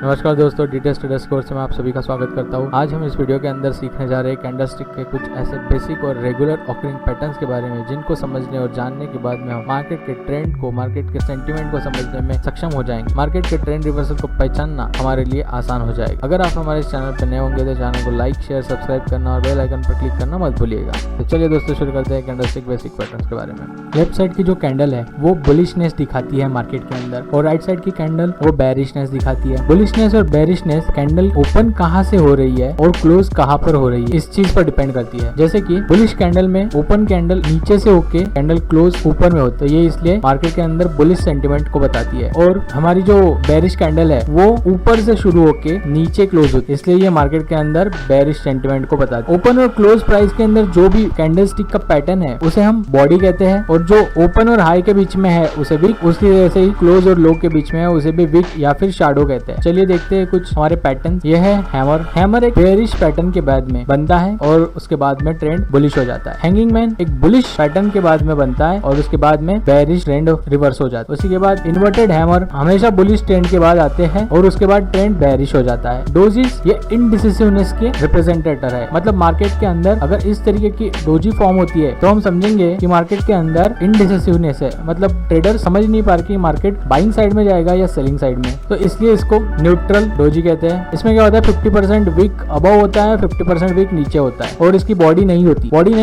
नमस्कार दोस्तों, details traders course में आप सभी का स्वागत करता हूं। आज हम इस वीडियो के अंदर सीखने जा रहे हैं कैंडलस्टिक के कुछ ऐसे बेसिक और रेगुलर ऑकरिंग पैटर्न्स के बारे में, जिनको समझने और जानने के बाद में हम मार्केट के ट्रेंड को, मार्केट के सेंटीमेंट को समझने में सक्षम हो जाएंगे। मार्केट के ट्रेंड रिवर्सल को पहचानना हमारे लिए आसान हो जाएगा। अगर आप हमारे इस चैनल पर नए होंगे तो चैनल को लाइक, शेयर, सब्सक्राइब करना और बेल आइकन पर क्लिक करना मत भूलिएगा। तो चलिए दोस्तों, शुरू करते हैं कैंडलस्टिक बेसिक पैटर्न्स के बारे में। लेफ्ट साइड की जो कैंडल है वो बुलिशनेस दिखाती है मार्केट के अंदर, और राइट साइड की कैंडल वो बेरिशनेस दिखाती है। बुलिशनेस और बेरिशनेस कैंडल ओपन कहां से हो रही है और क्लोज कहां पर हो रही है, इस चीज पर डिपेंड करती है। जैसे कि बुलिश कैंडल में ओपन कैंडल नीचे से होके कैंडल क्लोज ऊपर में होता है, ये इसलिए मार्केट के अंदर बुलिश सेंटीमेंट को बताती है। और हमारी जो बेरिश कैंडल है वो ऊपर से शुरू होके नीचे क्लोज होती है, इसलिए ये मार्केट के अंदर बेरिश सेंटीमेंट को बताती है। ओपन और क्लोज प्राइस के अंदर जो भी कैंडल स्टिक का पैटर्न है उसे हम बॉडी कहते हैं, और जो ओपन और हाई के बीच में है उसे विक, उसकी वजह से ही क्लोज और लो के बीच में है उसे भी विक या फिर शैडो कहते हैं। चलिए देखते हैं कुछ हमारे पैटर्न। ये है हैमर। हैमर एक बेरिश पैटर्न के बाद में बनता है और उसके बाद में ट्रेंड बुलिश हो जाता है। हैंगिंग मैन एक बुलिश पैटर्न के बाद में बनता है और उसके बाद में बेरिश ट्रेंड रिवर्स हो जाता है। उसी के बाद इन्वर्टेड हैमर हमेशा बुलिश ट्रेंड के बाद आते हैं और उसके बाद ट्रेंड बेरिश हो जाता है। डोजीज ये इनडिसिसिवनेस के रिप्रेजेंटेटर है, मतलब मार्केट के अंदर अगर इस तरीके की डोजी फॉर्म होती है तो हम समझेंगे कि मार्केट के अंदर इनडिसिसिवनेस है, मतलब ट्रेडर समझ नहीं पा रहे कि मार्केट बाइंग साइड में जाएगा या सेलिंग साइड में, तो इसलिए इसको न्यूट्रल डोजी कहते हैं। इसमें क्या होता है, 50% वीक अबव होता है, 50% वीक नीचे होता है, और इसकी बॉडी नहीं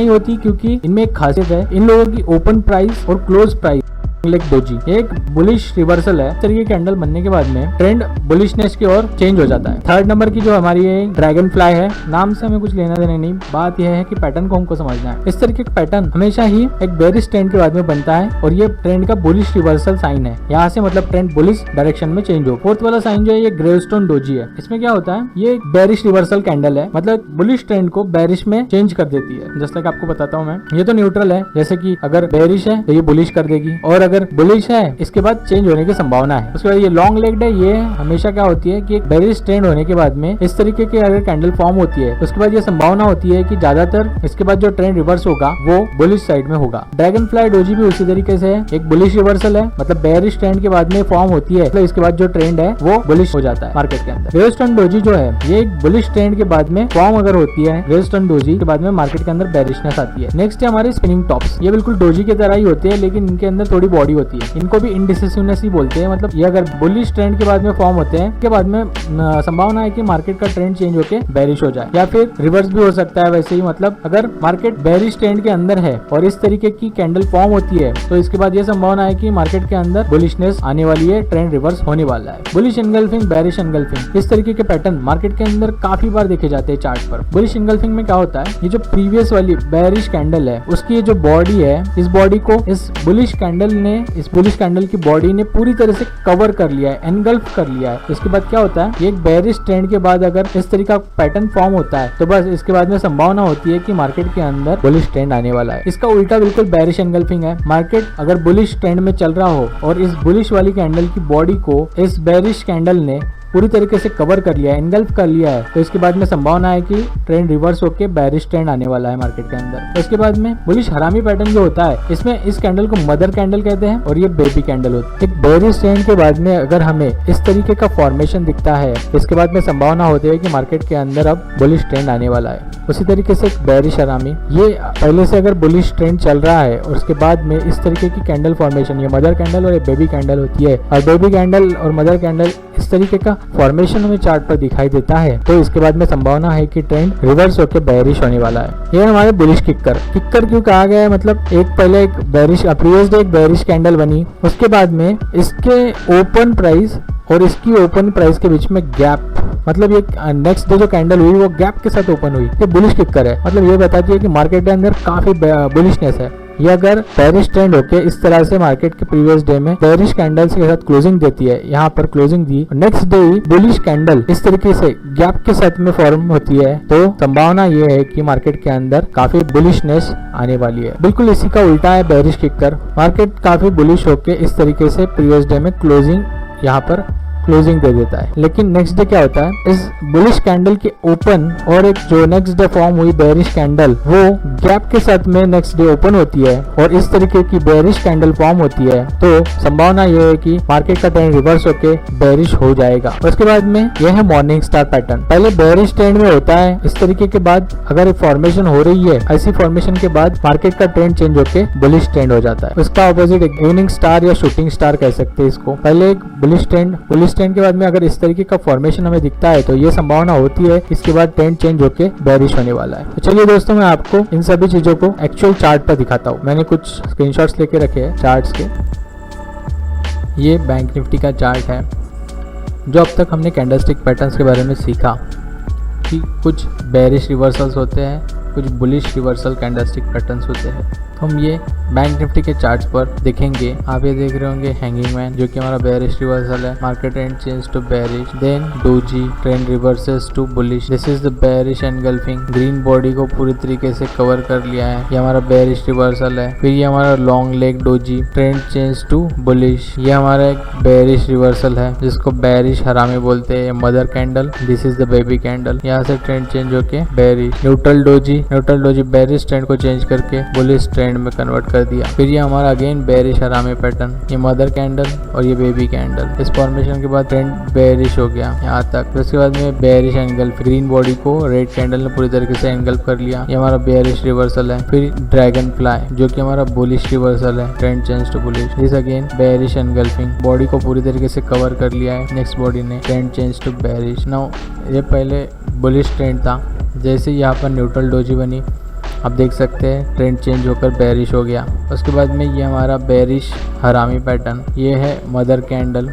होती क्योंकि इनमें एक खासियत है, इन लोगों की ओपन प्राइस और क्लोज प्राइस डोजी एक बुलिश रिवर्सल है। इस तरीके कैंडल बनने के बाद में ट्रेंड बुलिशनेस की ओर चेंज हो जाता है। थर्ड नंबर की जो हमारी ड्रैगन फ्लाई है, नाम से हमें कुछ लेना देना नहीं, बात यह है कि पैटर्न को हमको समझना है। इस तरीके का पैटर्न हमेशा ही एक बेरिश ट्रेंड के बाद में बनता है और ये ट्रेंड का बुलिश रिवर्सल साइन है। यहाँ से मतलब ट्रेंड बुलिश डायरेक्शन में चेंज हो। फोर्थ वाला साइन जो है ये ग्रेवस्टोन डोजी है। इसमें क्या होता है, ये बेरिश रिवर्सल कैंडल है, मतलब बुलिश ट्रेंड को बेरिश में चेंज कर देती है। जैसे कि आपको बताता हूँ मैं, ये तो न्यूट्रल है, जैसे कि अगर बेरिश है तो ये बुलिश कर देगी, और अगर बुलिश है इसके बाद चेंज होने की संभावना है। उसके बाद ये लॉन्ग लेग्ड है, ये हमेशा क्या होती है कि एक बेरिश ट्रेंड होने के बाद में इस तरीके की अगर कैंडल फॉर्म होती है उसके बाद ये संभावना होती है कि ज्यादातर इसके बाद जो ट्रेंड रिवर्स होगा वो बुलिश साइड में होगा। ड्रैगन फ्लाई डोजी भी उसी तरीके से है, एक बुलिश रिवर्सल है, मतलब बेरिश ट्रेंड के बाद में फॉर्म होती है, मतलब इसके बाद जो ट्रेंड है वो बुलिश हो जाता है मार्केट के अंदर। ग्रेवस्टोन डोजी जो है ये एक बुलिश ट्रेंड के बाद में फॉर्म अगर होती है, ग्रेवस्टोन डोजी के बाद में मार्केट के अंदर बेरिशनेस आती है। नेक्स्ट है हमारे स्पिनिंग टॉप्स। ये बिल्कुल डोजी की तरह ही होते हैं, लेकिन इनके अंदर थोड़ी बॉडी होती है। इनको भी इनडिसिसिवनेस ही बोलते हैं, मतलब ये अगर बुलिश ट्रेंड के बाद में फॉर्म होते हैं के बाद में संभावना है कि मार्केट का ट्रेंड चेंज होके बेरिश हो जाए, या फिर रिवर्स भी हो सकता है। वैसे ही मतलब अगर मार्केट बेरिश ट्रेंड के अंदर है और इस तरीके की कैंडल फॉर्म होती है तो इसके बाद ये संभावना है कि मार्केट के अंदर बुलिशनेस आने वाली है, ट्रेंड रिवर्स होने वाला है। बुलिश एनगल्फिंग, बेरिश एनगल्फिंग, इस तरीके के पैटर्न मार्केट के अंदर काफी बार देखे जाते हैं चार्ट पर। बुलिश एनगल्फिंग में क्या होता है, ये जो प्रीवियस वाली बेरिश कैंडल है उसकी ये जो बॉडी है, इस बॉडी को इस बुलिश कैंडल की बॉडी ने पूरी तरह से कवर कर लिया है, एनगल्फ कर लिया है। इसके बाद क्या होता है, ये एक बेरिश ट्रेंड के बाद अगर इस तरीका पैटर्न फॉर्म होता है तो बस इसके बाद में संभावना होती है कि मार्केट के अंदर बुलिश ट्रेंड आने वाला है। इसका उल्टा बिल्कुल बेरिश एनगल्फिंग है। मार्केट अगर बुलिश ट्रेंड में चल रहा हो और इस बुलिश वाली कैंडल की बॉडी को इस बेरिश कैंडल ने पूरी तरीके से कवर कर लिया है, एनगल्फ कर लिया है, तो इसके बाद में संभावना है कि ट्रेंड रिवर्स होके बेरिश ट्रेंड आने वाला है मार्केट के अंदर। तो इसके बाद में बुलिश हरामी पैटर्न जो होता है, इसमें इस कैंडल को मदर कैंडल कहते हैं और ये बेबी कैंडल होती है। एक बेरिश ट्रेंड के बाद में अगर हमें इस तरीके का फॉर्मेशन दिखता है, इसके बाद में संभावना होती है कि मार्केट के अंदर अब बुलिश ट्रेंड आने वाला है। उसी तरीके से एक बेरिश हरामी, ये पहले से अगर बुलिश ट्रेंड चल रहा है और उसके बाद में इस तरीके की कैंडल फॉर्मेशन, ये मदर कैंडल और ये बेबी कैंडल होती है, और बेबी कैंडल और मदर कैंडल इस तरीके का फॉर्मेशन हमें चार्ट पर दिखाई देता है, तो इसके बाद में संभावना है कि ट्रेंड रिवर्स होकर बेरिश होने वाला है। ये हमारे बुलिश किक्कर क्यों कहा गया है, मतलब पहले एक बेरिश प्रीवियस डे एक बेरिश कैंडल बनी, उसके बाद में इसके ओपन प्राइस और इसकी ओपन प्राइस के बीच में गैप, मतलब ये नेक्स्ट डे जो कैंडल हुई वो गैप के साथ ओपन हुई, ये बुलिश किक्कर है। मतलब ये बताती है कि मार्केट के अंदर काफी बुलिशनेस है। ये अगर बेरिश ट्रेंड होके इस तरह से मार्केट के प्रीवियस डे में बेरिश कैंडल्स के साथ क्लोजिंग देती है, यहाँ पर क्लोजिंग दी, नेक्स्ट डे बुलिश कैंडल इस तरीके से गैप के साथ में फॉर्म होती है, तो संभावना ये है कि मार्केट के अंदर काफी बुलिशनेस आने वाली है। बिल्कुल इसी का उल्टा है बेरिश किक्कर। मार्केट काफी बुलिश होके इस तरीके से प्रीवियस डे में क्लोजिंग यहाँ पर क्लोजिंग दे देता है। लेकिन नेक्स्ट डे क्या होता है, इस बुलिश कैंडल के ओपन और एक जो नेक्स्ट डे फॉर्म हुई बेरिश कैंडल वो गैप के साथ में नेक्स्ट डे ओपन होती है और इस तरीके की बेरिश कैंडल फॉर्म होती है, तो संभावना यह है कि मार्केट का ट्रेंड रिवर्स होके बेरिश हो जाएगा। उसके बाद में यह है मॉर्निंग स्टार पैटर्न। पहले बेरिश ट्रेंड में होता है इस तरीके के बाद अगर फॉर्मेशन हो रही है, ऐसी फॉर्मेशन के बाद मार्केट का ट्रेंड चेंज होके बुलिश ट्रेंड हो जाता है। उसका ऑपोजिट एक इवनिंग स्टार या शूटिंग स्टार कह सकते हैं इसको। पहले एक बुलिश ट्रेंड के बाद में अगर इस तरीके का फॉर्मेशन हमें दिखता है तो ये संभावना होती है इसके बाद ट्रेंड चेंज होके बेरिश होने वाला है। तो चलिए दोस्तों, मैं आपको इन सभी चीजों को एक्चुअल चार्ट पर दिखाता हूँ। मैंने कुछ स्क्रीनशॉट्स लेके रखे हैं चार्ट्स के। ये बैंक निफ्टी का चार्ट है। जो अब तक हमने कैंडलस्टिक पैटर्न्स के बारे में सीखा कि कुछ बेरिश रिवर्सल्स होते हैं, कुछ बुलिश रिवर्सल कैंडलस्टिक पैटर्न्स होते हैं, तो हम ये बैंक निफ्टी के चार्ट्स पर देखेंगे। आप ये देख रहे होंगे हैंगिंग मैन जो कि हमारा बेरिश रिवर्सल है। Market trend change to bearish, then doji trend reverses to bullish. This is the bearish engulfing. Green body को पूरी तरीके से कवर कर लिया है, ये हमारा बेरिश रिवर्सल है। फिर ये हमारा long leg doji trend change to bullish, ये हमारा एक बेरिश रिवर्सल है जिसको बेरिश हरामी बोलते हैं। Mother candle, this is the baby candle. यहाँ से ट्रेंड चेंज होके bearish. Neutral doji bearish trend को चेंज करके बुलिश ट्रेंड में कन्वर्ट कर दिया। फिर ये हमारा अगेन बेरिश हरामी पैटर्न, ये मदर कैंडल और ये बेबी कैंडल। इस फॉर्मेशन के बाद ट्रेंड बेरिश हो गया यहाँ तक। फिर उसके बाद में बेरिश एनगल्फ, ग्रीन बॉडी को रेड कैंडल ने पूरी तरीके से एनगल्फ कर लिया, ये हमारा बेरिश रिवर्सल है। फिर ड्रैगन फ्लाई जो कि हमारा बुलिश रिवर्सल है, trend change to bullish. This again bearish engulfing, body को पूरी तरीके से कवर कर लिया है नेक्स्ट बॉडी ने, trend change to bearish. Now ये पहले बुलिश ट्रेंड था, जैसे यहाँ पर न्यूट्रल डोजी बनी आप देख सकते हैं ट्रेंड चेंज होकर बेरिश हो गया। उसके बाद में ये हमारा बेरिश हरामी पैटर्न, ये है मदर कैंडल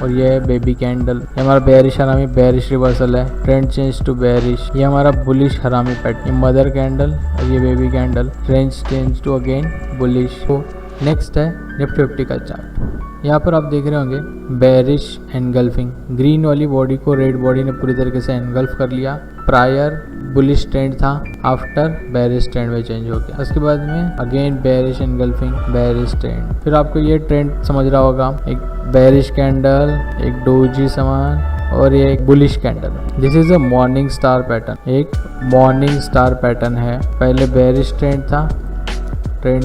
और ये है बेबी कैंडल। ये हमारा बेरिश हरामी बेरिश रिवर्सल है, ट्रेंड चेंज टू बेरिश। ये हमारा बुलिश हरामी पैटर्न, ये मदर कैंडल और ये baby candle, trend change to again bullish. तो नेक्स्ट है निफ्टी 50 का चार्ट। यहाँ पर आप देख रहे होंगे बेरिश एनगल्फिंग, ग्रीन वाली बॉडी को रेड बॉडी ने पूरी तरीके से एनगल्फ कर लिया। प्रायर बुलिश ट्रेंड था, आफ्टर बेरिश ट्रेंड में चेंज हो गया। उसके बाद में again bearish engulfing bearish trend. फिर आपको ये ट्रेंड समझ रहा होगा, एक बेरिश कैंडल, एक डोजी समान और ये एक bullish candle. This is a morning star pattern, एक मॉर्निंग स्टार पैटर्न है। पहले बेरिश ट्रेंड था, ट्रेंड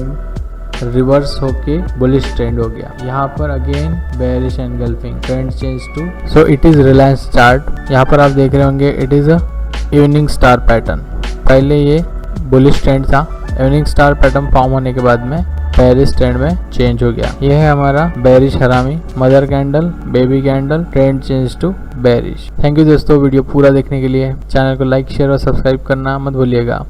रिवर्स होके बुलिश ट्रेंड हो गया। यहाँ पर again bearish engulfing, trend change to, so it is Reliance chart. यहाँ पर आप देख रहे होंगे it is a evening star pattern. पहले ये बुलिश ट्रेंड था, इवनिंग स्टार पैटर्न फॉर्म होने के बाद में बेरिश ट्रेंड में चेंज हो गया। ये है हमारा bearish harami, mother candle, baby candle, trend change to bearish. Thank you दोस्तों वीडियो पूरा देखने के लिए। चैनल को लाइक शेयर और सब्सक्राइब करना मत भूलिएगा।